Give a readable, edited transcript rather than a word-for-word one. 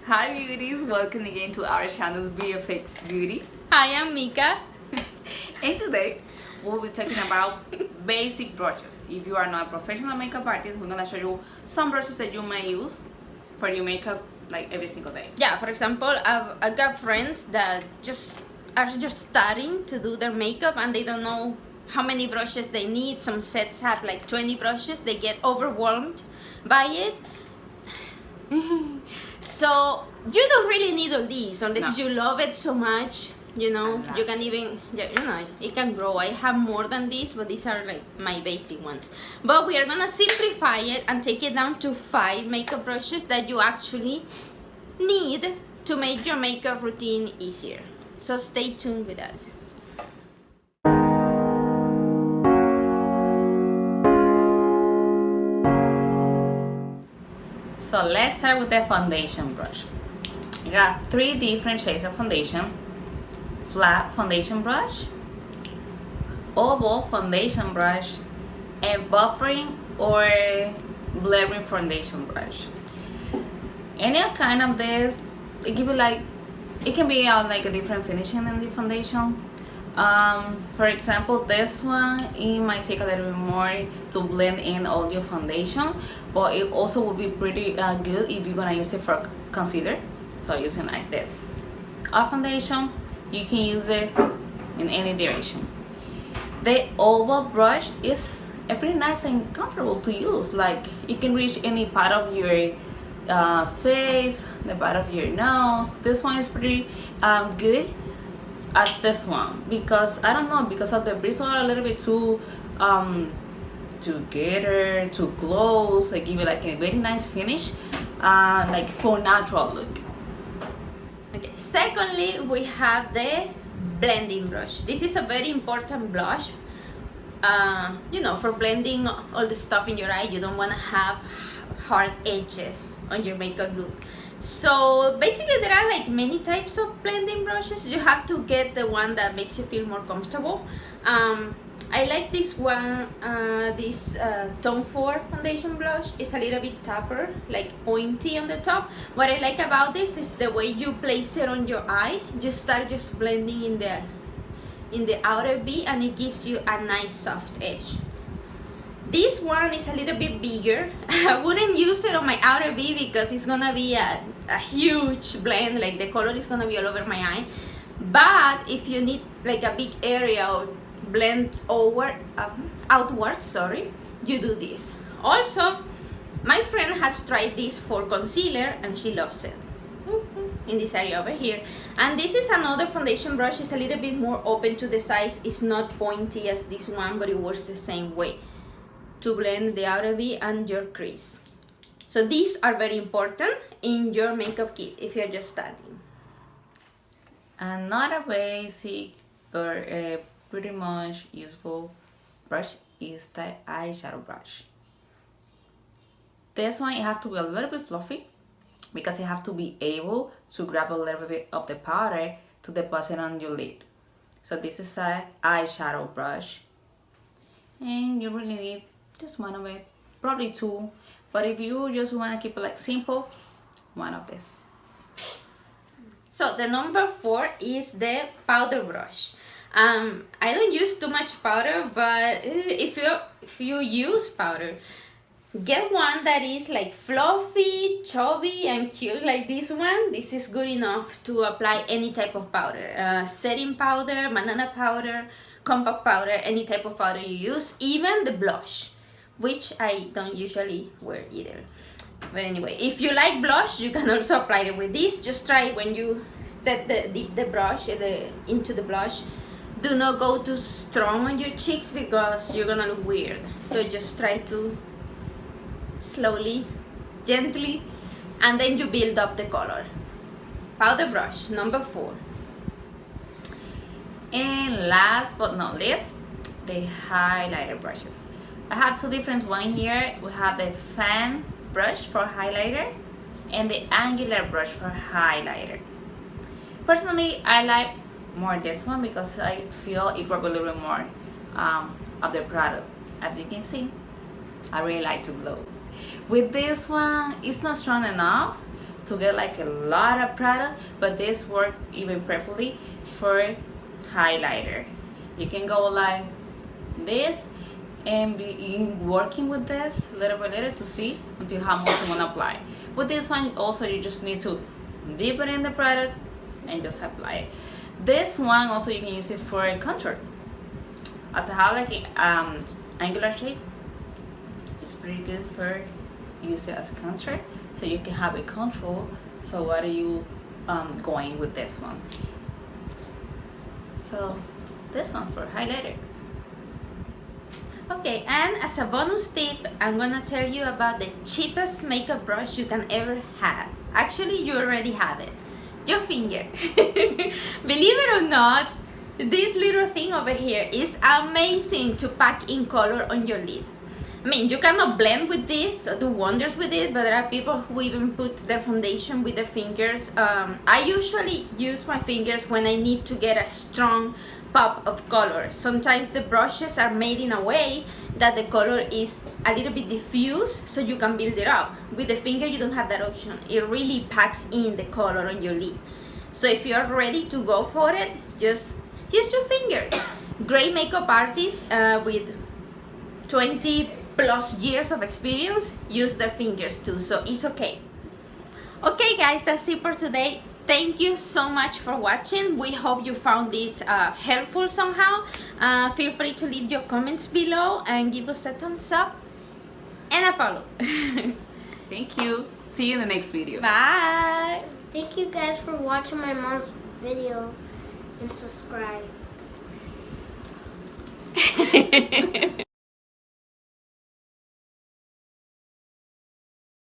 Hi beauties, welcome again to our channel's VFX Beauty. Hi, I'm Mika. And today we'll be talking about basic brushes. If you are not a professional makeup artist, we're gonna show you some brushes that you may use for your makeup like every single day. Yeah, for example, I've got friends that are just starting to do their makeup and they don't know how many brushes they need. Some sets have like 20 brushes. They get overwhelmed by it. So you don't really need all these unless you love it so much. You know, you can even, it can grow. I have more than these, but these are like my basic ones. But we are gonna simplify it and take it down to 5 makeup brushes that you actually need to make your makeup routine easier. So stay tuned with us. So let's start with the foundation brush. You got 3 different shades of foundation. Flat foundation brush, oval foundation brush, and buffering or blurring foundation brush. Any kind of this, it give you like, it can be like a different finishing in the foundation. For example, this one, it might take a little bit more to blend in all your foundation, but it also will be pretty good if you're gonna use it for concealer. So using like this, a foundation, you can use it in any direction. The oval brush is pretty nice and comfortable to use. Like it can reach any part of your face, the part of your nose. This one is pretty good as this one because I don't know, because of the bristles are a little bit too together, too close. Like give you like a very nice finish, like for natural look. Okay, secondly, we have the blending brush. This is a very important brush. For blending all the stuff in your eye. You don't want to have hard edges on your makeup look. So basically there are like many types of blending brushes. You have to get the one that makes you feel more comfortable. I like this one, this Tone 4 foundation blush. It's a little bit tougher, like pointy on the top. What I like about this is the way you place it on your eye. You start just blending in the outer V and it gives you a nice soft edge. This one is a little bit bigger. I wouldn't use it on my outer V because it's gonna be a huge blend, like the color is gonna be all over my eye. But if you need like a big area of blend outwards, you do this. Also, my friend has tried this for concealer and she loves it in this area over here. And this is another foundation brush. It's a little bit more open to the sides. It's not pointy as this one, but it works the same way to blend the outer V and your crease. So these are very important in your makeup kit if you're just starting. Another basic or pretty much useful brush is the eyeshadow brush. This one, you have to be a little bit fluffy because you have to be able to grab a little bit of the powder to deposit on your lid. So this is a eyeshadow brush and you really need just one of it, probably 2, but if you just want to keep it like simple, one of this. So the number 4 is the powder brush. I don't use too much powder, but if you use powder, get one that is like fluffy, chubby, and cute like this one. This is good enough to apply any type of powder, setting powder, banana powder, compact powder, any type of powder you use, even the blush, which I don't usually wear either. But anyway, if you like blush, you can also apply it with this. Just try when you dip the brush into the blush. Do not go too strong on your cheeks because you're gonna look weird. So just try to slowly, gently, and then you build up the color. Powder brush, number 4. And last but not least, the highlighter brushes. I have 2 different ones here. We have the fan brush for highlighter and the angular brush for highlighter. Personally, I like more this one because I feel it brought a little bit more of the product. As you can see, I really like to glow. With this one, it's not strong enough to get like a lot of product, but this work even perfectly for highlighter. You can go like this and be working with this little by little to see until how much you want to apply. With this one also, you just need to dip it in the product and just apply it. This one also you can use it for contour. As I have like angular shape, it's pretty good for use it as contour, so you can have a control. So what are you going with this one? So this one for highlighter. Okay, and as a bonus tip, I'm gonna tell you about the cheapest makeup brush you can ever have. Actually, you already have it. Your finger. Believe it or not, this little thing over here is amazing to pack in color on your lid. I mean, you cannot blend with this or do wonders with it, but there are people who even put their foundation with their fingers. I usually use my fingers when I need to get a strong pop of color. Sometimes the brushes are made in a way that the color is a little bit diffuse, so you can build it up. With the finger, you don't have that option. It really packs in the color on your lid. So if you're ready to go for it, just use your finger. Great makeup artists with 20 plus years of experience use their fingers too, so it's okay. Okay guys, that's it for today. Thank you so much for watching. We hope you found this helpful somehow. Feel free to leave your comments below and give us a thumbs up and a follow. Thank you. See you in the next video. Bye. Thank you guys for watching my mom's video and subscribe.